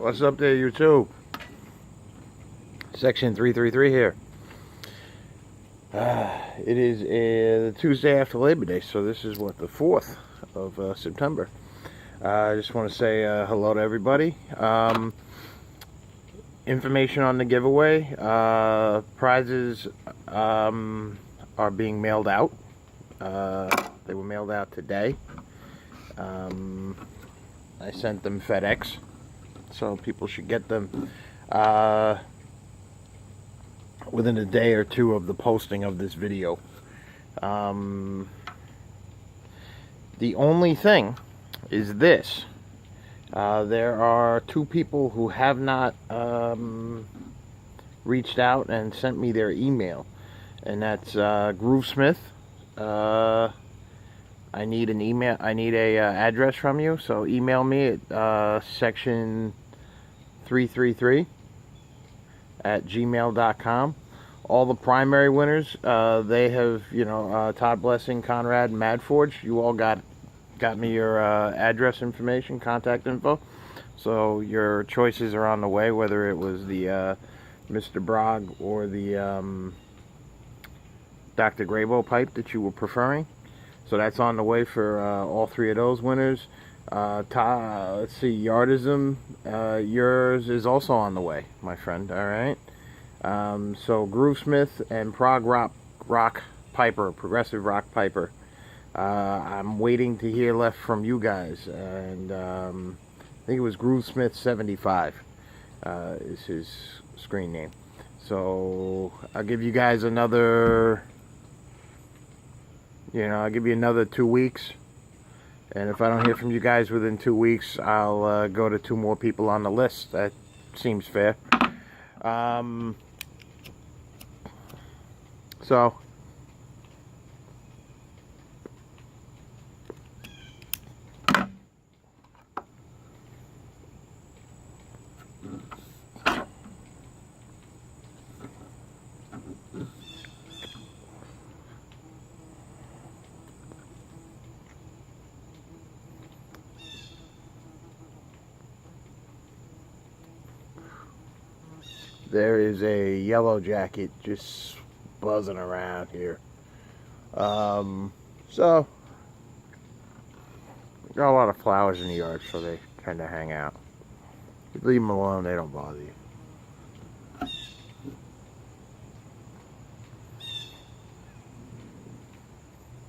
What's up there, YouTube? Section 333 here. It is the Tuesday after Labor Day, so this is what, the 4th of September. I just want to say hello to everybody. Information on the giveaway. Prizes are being mailed out. They were mailed out today. I sent them FedEx, so people should get them within a day or two of the posting of this video. The only thing is this. There are 2 people who have not reached out and sent me their email, and that's Groovesmith. I need an email. I need a address from you, so email me at section 333 at gmail.com. All the primary winners, they have, Todd Blessing, Conrad, and Madforge. You all got me your address information, contact info. So your choices are on the way, whether it was the Mr. Bragg or the Dr. Grabo pipe that you were preferring. So that's on the way for all 3 of those winners. Let's see, Yardism, yours is also on the way, my friend, alright? So Groovesmith and Prog Rock Piper, Progressive Rock Piper. I'm waiting to hear left from you guys, and I think it was Groovesmith 75 is his screen name. So I'll give you guys another, I'll give you another 2 weeks, and if I don't hear from you guys within 2 weeks, I'll go to 2 more people on the list. That seems fair. So there is a yellow jacket just buzzing around here. So got a lot of flowers in the yard, so they kind of hang out. You leave them alone, they don't bother you.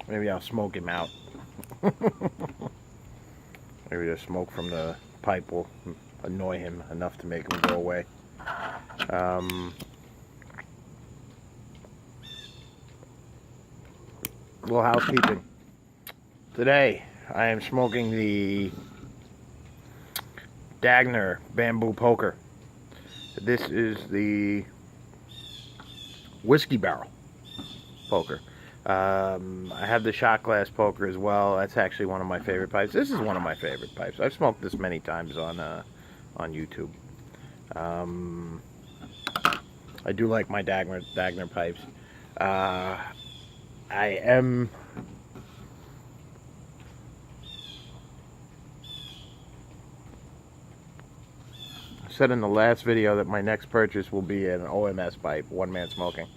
Maybe I'll smoke him out. Maybe the smoke from the pipe will annoy him enough to make him go away. Little housekeeping. Today I am smoking the Dagner bamboo poker. This is the Whiskey Barrel poker. I have the shot glass poker as well. That's actually one of my favorite pipes. This is one of my favorite pipes. I've smoked this many times on YouTube. I do like my Dagner pipes. I said in the last video that my next purchase will be an OMS pipe, one-man smoking.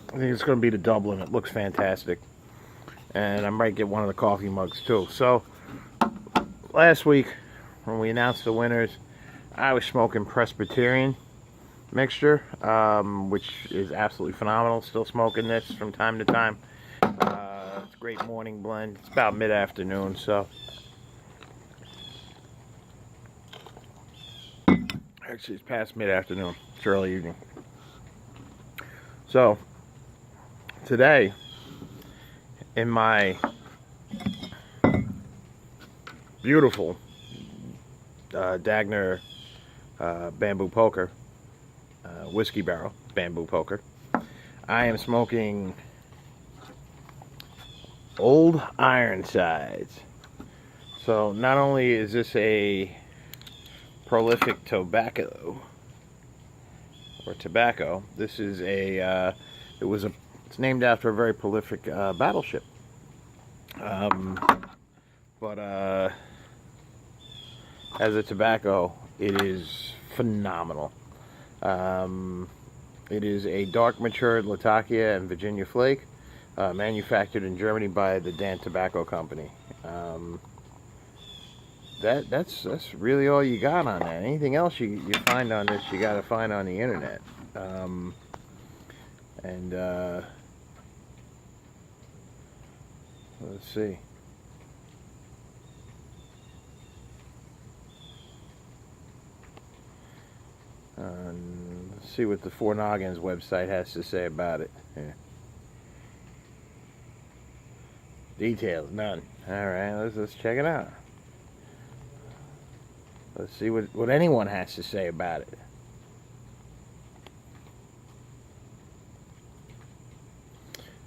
I think it's going to be the Dublin. It looks fantastic. And I might get one of the coffee mugs too. So, last week, when we announced the winners, I was smoking Presbyterian mixture, which is absolutely phenomenal. Still smoking this from time to time. It's a great morning blend. It's about mid-afternoon, so. Actually, it's past mid-afternoon. It's early evening. So, today, in my beautiful Dagner bamboo poker, Whiskey Barrel bamboo poker, I am smoking Old Ironsides. So not only is this a prolific tobacco, or tobacco. This is it's named after a very prolific battleship. But as a tobacco, it is phenomenal. It is a dark matured Latakia and Virginia flake, manufactured in Germany by the Dan Tobacco Company. That's really all you got on that. Anything else you find on this, you got to find on the internet. Let's see. Let's see what the Four Noggins website has to say about it. Yeah. Details, none. Alright, let's check it out. Let's see what anyone has to say about it.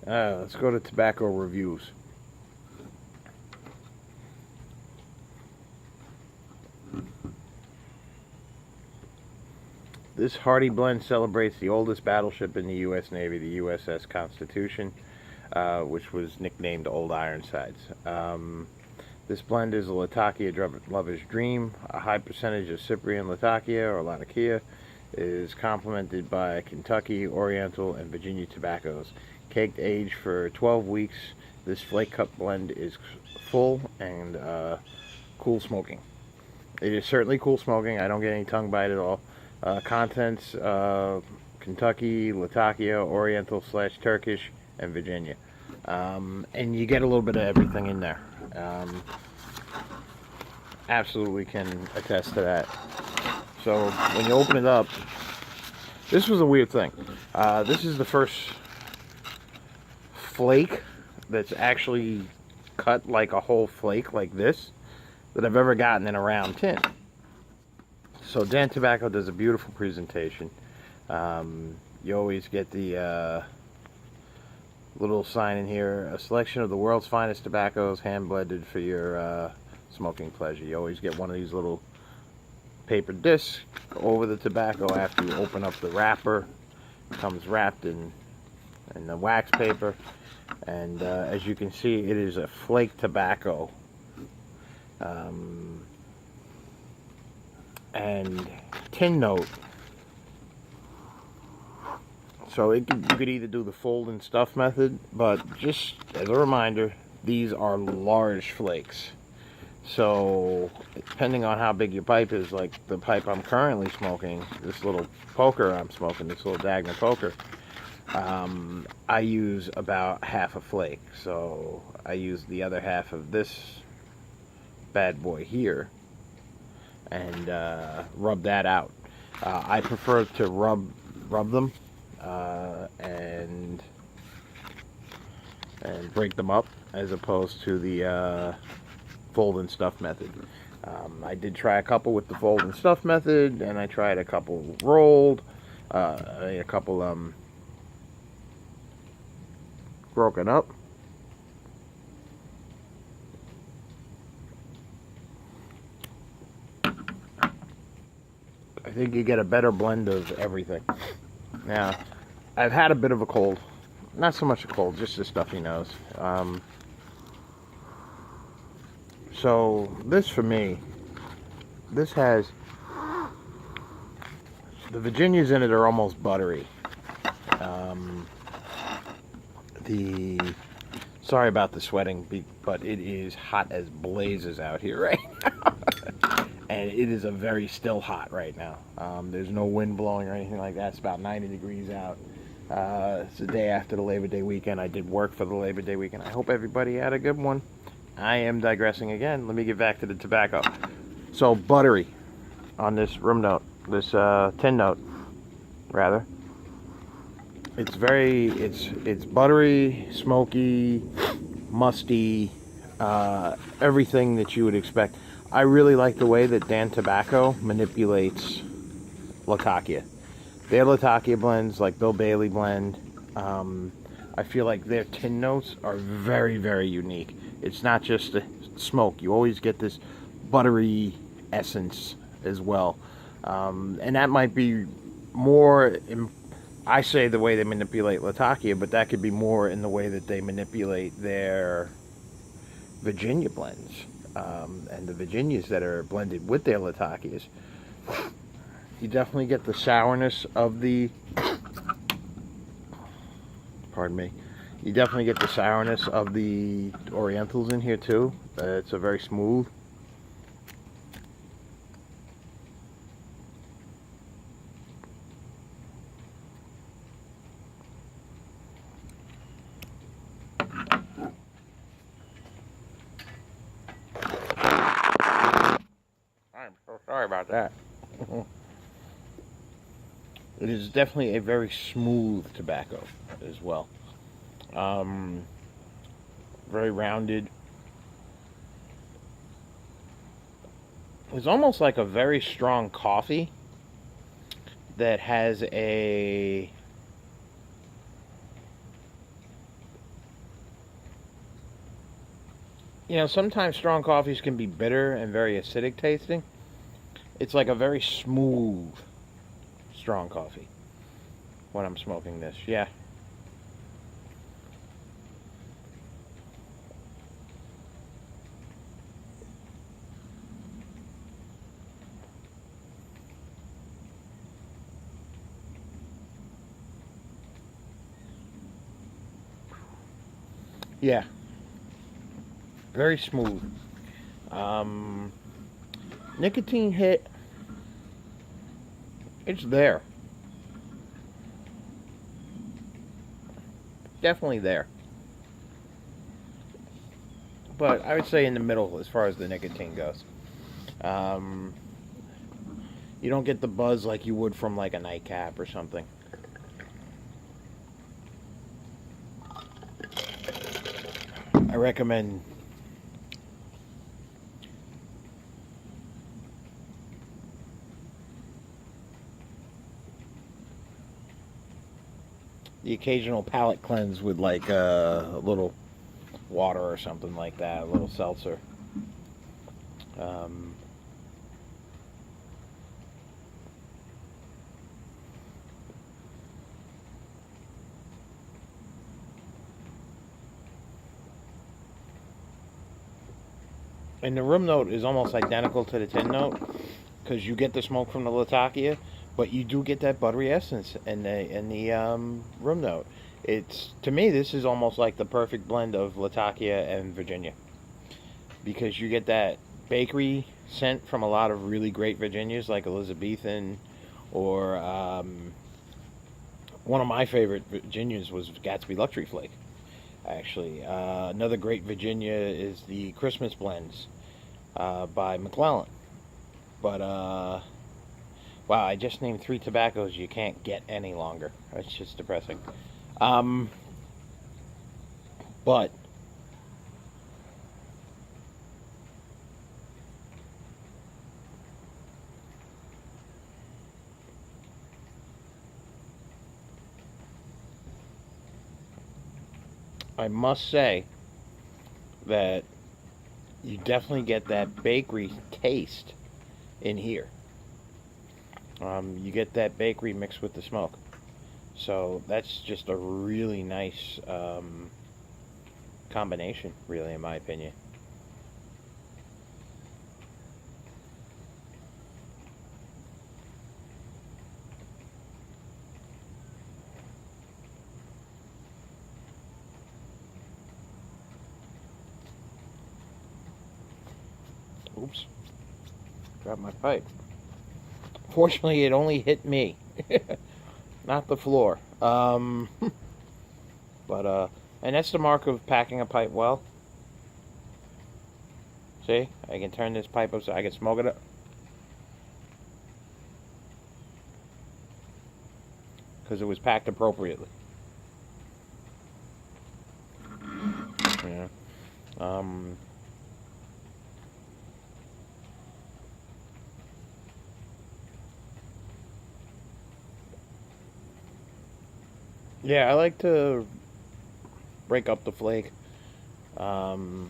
Let's go to tobacco reviews. This hardy blend celebrates the oldest battleship in the U.S. Navy, the USS Constitution, which was nicknamed Old Ironsides. This blend is a Latakia lover's dream. A high percentage of Cyprian Latakia, or Latakia, is complemented by Kentucky, Oriental, and Virginia tobaccos. Caked aged for 12 weeks, this flake cup blend is full and cool smoking. It is certainly cool smoking. I don't get any tongue bite at all. Contents, Kentucky, Latakia, Oriental / Turkish, and Virginia. And you get a little bit of everything in there. Absolutely can attest to that. So when you open it up, this was a weird thing. This is the first flake that's actually cut like a whole flake like this that I've ever gotten in a round tin. So Dan Tobacco does a beautiful presentation. You always get the little sign in here, a selection of the world's finest tobaccos, hand blended for your smoking pleasure. You always get one of these little paper discs over the tobacco after you open up the wrapper. It comes wrapped in the wax paper, and as you can see, it is a flake tobacco. And tin note. So you could either do the fold and stuff method, but just as a reminder, these are large flakes. So depending on how big your pipe is, like the pipe I'm currently smoking, this little poker I'm smoking, this little Dagner poker, I use about half a flake. So I use the other half of this bad boy here and rub that out. I prefer to rub them and break them up as opposed to the fold and stuff method. I did try a couple with the fold and stuff method, and I tried a couple rolled, a couple broken up. I think you get a better blend of everything. Now, I've had a bit of a cold. Not so much a cold, just a stuffy nose. So, this for me, this has, the Virginias in it are almost buttery. Sorry about the sweating, but it is hot as blazes out here right now. And it is a very still hot right now. There's no wind blowing or anything like that. It's about 90 degrees out. It's the day after the Labor Day weekend. I did work for the Labor Day weekend. I hope everybody had a good one. I am digressing again. Let me get back to the tobacco. So buttery on this room note, this tin note, rather. It's buttery, smoky, musty, everything that you would expect. I really like the way that Dan Tobacco manipulates Latakia. Their Latakia blends, like Bill Bailey blend, I feel like their tin notes are very, very unique. It's not just the smoke. You always get this buttery essence as well. And that might be more in, I say the way they manipulate Latakia, but that could be more in the way that they manipulate their Virginia blends, and the Virginias that are blended with their Latakias. You definitely get the sourness of the, pardon me, you definitely get the sourness of the Orientals in here too. It's a very smooth. I'm so sorry about that. It is definitely a very smooth tobacco as well. Very rounded. It's almost like a very strong coffee that has a sometimes strong coffees can be bitter and very acidic tasting. It's like a very smooth strong coffee when I'm smoking this. Yeah. Yeah. Very smooth. Nicotine hit, it's there. Definitely there. But I would say in the middle as far as the nicotine goes. Um, you don't get the buzz like you would from like a nightcap or something. I recommend the occasional palate cleanse with like a little water or something like that, a little seltzer. Um, and the room note is almost identical to the tin note because you get the smoke from the Latakia, but you do get that buttery essence in the room note. It's, to me, this is almost like the perfect blend of Latakia and Virginia because you get that bakery scent from a lot of really great Virginias like Elizabethan, or one of my favorite Virginias was Gatsby Luxury Flake. Actually, another great Virginia is the Christmas blends by McClellan. But wow, I just named 3 tobaccos you can't get any longer. It's just depressing. But I must say that you definitely get that bakery taste in here. You get that bakery mixed with the smoke. So that's just a really nice combination, really, in my opinion. Oops, dropped my pipe. Fortunately, it only hit me, not the floor. But and that's the mark of packing a pipe well. See, I can turn this pipe up so I can smoke it up. Because it was packed appropriately. Yeah. Yeah, I like to break up the flake. Um,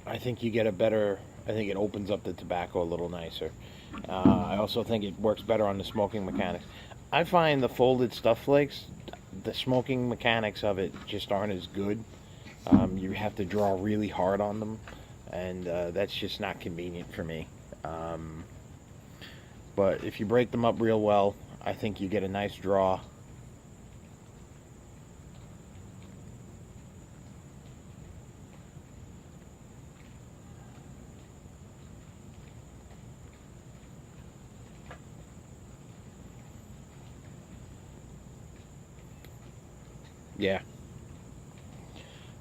I think you get a better. I think it opens up the tobacco a little nicer. I also think it works better on the smoking mechanics. I find the folded stuff flakes, the smoking mechanics of it just aren't as good. You have to draw really hard on them, and that's just not convenient for me. Um, but if you break them up real well, I think you get a nice draw. Yeah.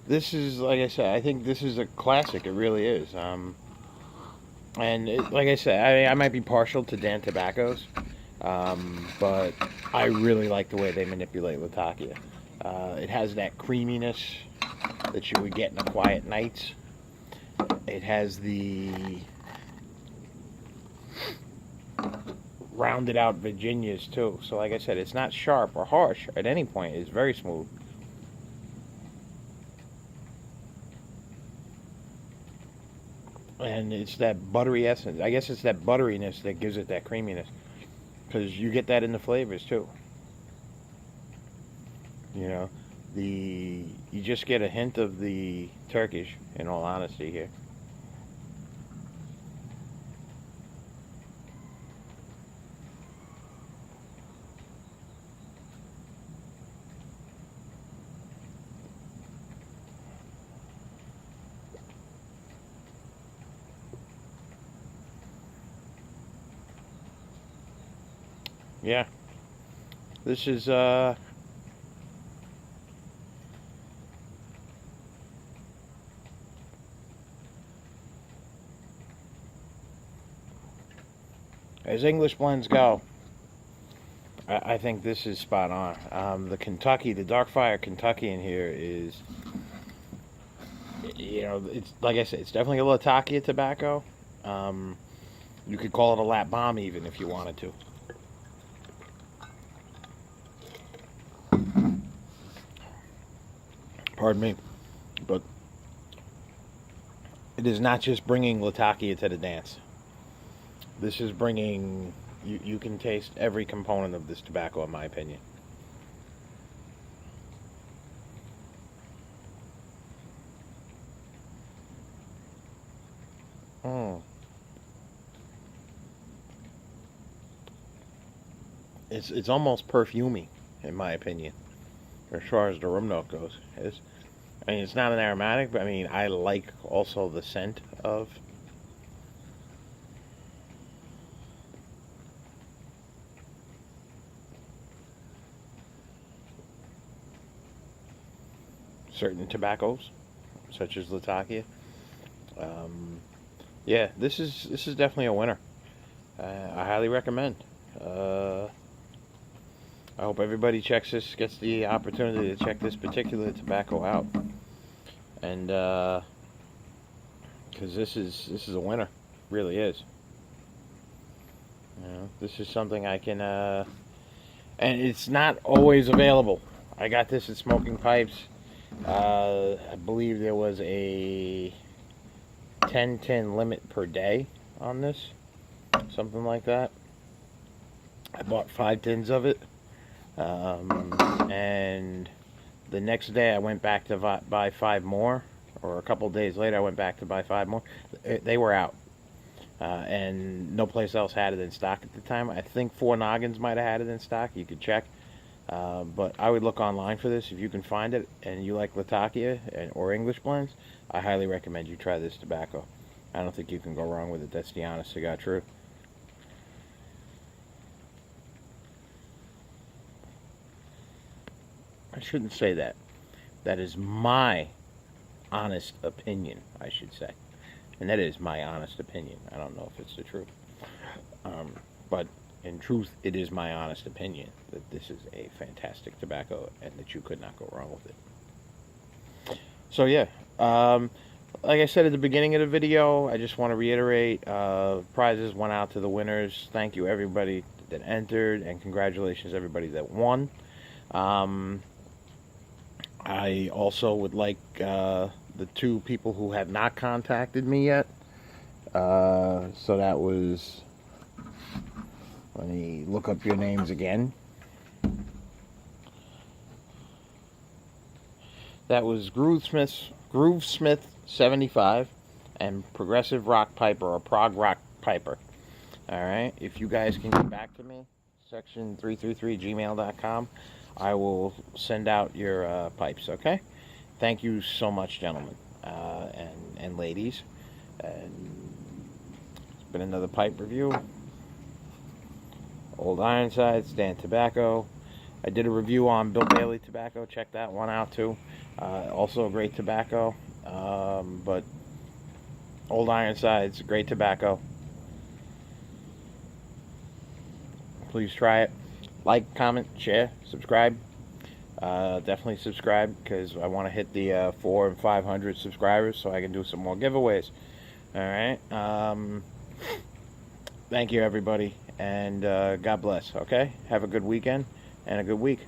This is, like I said, I think this is a classic. It really is. And like I said, I might be partial to Dan Tobaccos, but I really like the way they manipulate Latakia. It has that creaminess that you would get in a quiet nights. It has the rounded out Virginias too. So like I said, it's not sharp or harsh at any point. It's very smooth. And it's that buttery essence. I guess it's that butteriness that gives it that creaminess, because you get that in the flavors too. You know, you just get a hint of the Turkish. In all honesty, here. Yeah, this is as English blends go. I think this is spot on. The Kentucky, the Darkfire Kentucky in here is, it's like I said, it's definitely a Latakia tobacco. Um, you could call it a lap bomb even if you wanted to. Pardon me, but it is not just bringing Latakia to the dance. This is bringing you can taste every component of this tobacco, in my opinion. Mm. It's almost perfumey, in my opinion, as far as the rum note goes. I mean, it's not an aromatic, but I mean, I like also the scent of. Certain tobaccos, such as Latakia. Um, yeah, this is definitely a winner. I highly recommend. Uh, I hope everybody gets the opportunity to check this particular tobacco out, and because this is a winner, really is. This is something I can, and it's not always available. I got this at Smoking Pipes. I believe there was a 10 tin limit per day on this, something like that. I bought 5 tins of it, and the next day I went back to buy 5 more, or a couple days later I went back to buy 5 more. They were out, and no place else had it in stock at the time. I think Four Noggins might have had it in stock. You could check. But I would look online for this if you can find it, and you like Latakia or English blends. I highly recommend you try this tobacco. I don't think you can go wrong with it. That's the honest to God truth. I shouldn't say that. That is my honest opinion, I should say. And that is my honest opinion. I don't know if it's the truth. But in truth, it is my honest opinion that this is a fantastic tobacco and that you could not go wrong with it. So yeah, like I said at the beginning of the video, I just want to reiterate, prizes went out to the winners. Thank you everybody that entered, and congratulations everybody that won. I also would like the 2 people who have not contacted me yet. So that was Let me look up your names again. That was Groovesmith 75 and Progressive Rock Piper, or Prog Rock Piper. Alright, if you guys can get back to me, section333gmail.com, I will send out your pipes, okay? Thank you so much, gentlemen and ladies. And it's been another pipe review. Old Ironsides, Dan Tobacco. I did a review on Bill Bailey tobacco. Check that one out too. Also a great tobacco. But Old Ironsides, great tobacco. Please try it. Like, comment, share, subscribe. Definitely subscribe, because I want to hit the 400 and 500 subscribers so I can do some more giveaways. Alright. Thank you, everybody. And God bless, okay? Have a good weekend and a good week.